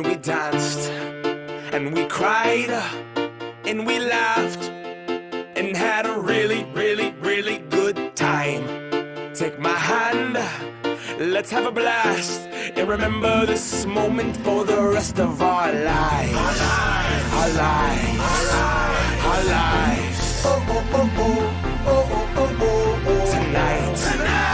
we danced, and we cried, and we laughed, and had a really, really, really good time. Take my hand, let's have a blast, and remember this moment for the rest of our lives. Our lives. Our lives. Oh, oh, oh, oh. Oh, oh, oh, oh, oh. Tonight. Tonight.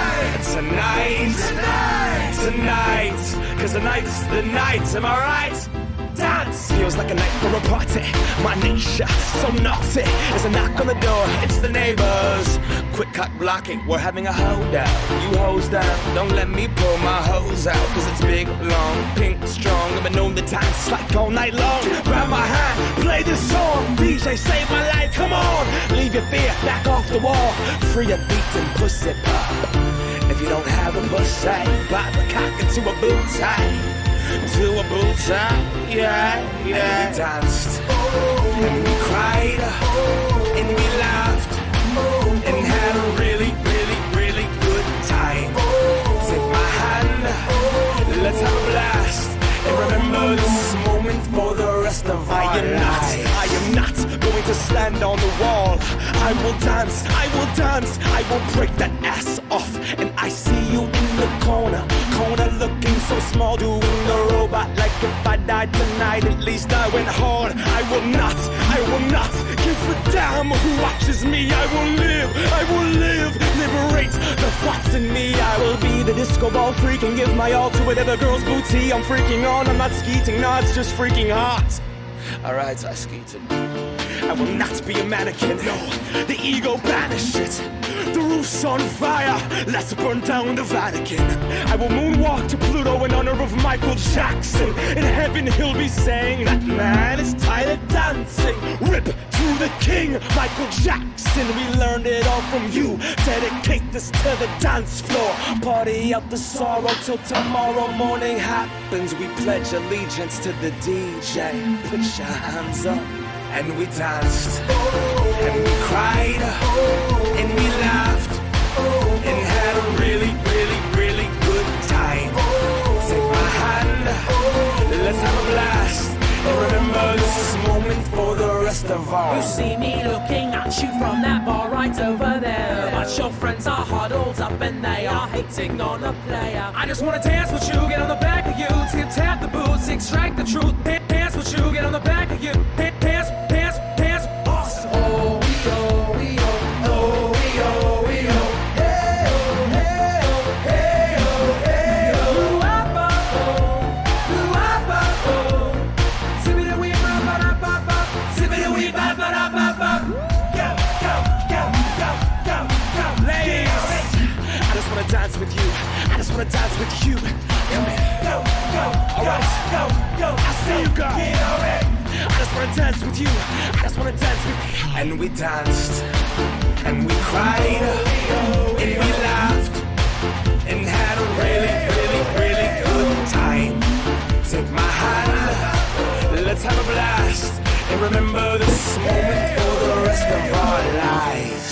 Cause tonight's the night, am I right? Dance! Feels like a night for a party. My nature, so naughty. There's a knock on the door, it's the neighbors. Quick cock blocking, we're having a holdout. You hose down, don't let me pull my hose out. Cause it's big, long, pink, strong. I've been known to dance like all night long. Grab my hand, play this song. DJ, save my life, come on. Leave your fear, back off the wall. Free your beat and pussy pop. If you don't have a pussy, pop a cock into a boot tie. To a boot tie, yeah. And we danced, and we cried, and we laughed, and had a really, really, really good time. Take my hand, let's have a blast, and remember this moment for the rest of our lives. I am not going to stand on the wall. I will dance, I will break that ass off. And I see you in the corner looking so small, doing the robot like if I died tonight, at least I went hard. I will not give a damn who watches me. I will live, liberate the thoughts in me. I will be the disco ball freak and give my all to whatever girl's booty I'm freaking on. I'm not skeeting, no, it's just freaking hot. Alright, I skeeted. I will not be a mannequin, no, the ego banish it. The roof's on fire, let's burn down the Vatican. I will moonwalk to Pluto in honor of Michael Jackson. In heaven he'll be saying, that man is tired of dancing. Rip to the king, Michael Jackson. We learned it all from you. Dedicate this to the dance floor. Party out the sorrow till tomorrow morning happens. We pledge allegiance to the DJ. Put your hands up. And we danced, and we cried, and we laughed, and had a really, really, really good time. Take my hand, let's have a blast, and remember this moment for the rest of our lives. You see me looking at you from that bar right over there, but your friends are huddled up and they are hating on a player. I just wanna dance with you, get on the back of you, tip tap the boots, extract the truth. Dance with you, get on the back of you, dance, awesome. Oh, we oh, we oh, oh, we oh, we oh. Hey oh, hey oh, hey oh, hey oh. Ooh-ah-ba, oh, ooh-ah-ba, oh. Zippity-wee, ba-ba-da-ba-ba, zippity-wee, ba-ba-da-ba-ba. Go. Ladies, I just wanna dance with you. I just wanna dance with you. Come here. Go. All right. Go. I see you, girl. Get already. I just wanna dance with you. I just wanna dance with you. And we danced, and we cried, and we laughed, and had a really, really, really good time. Take my hand, let's have a blast, and remember this moment for the rest of our lives.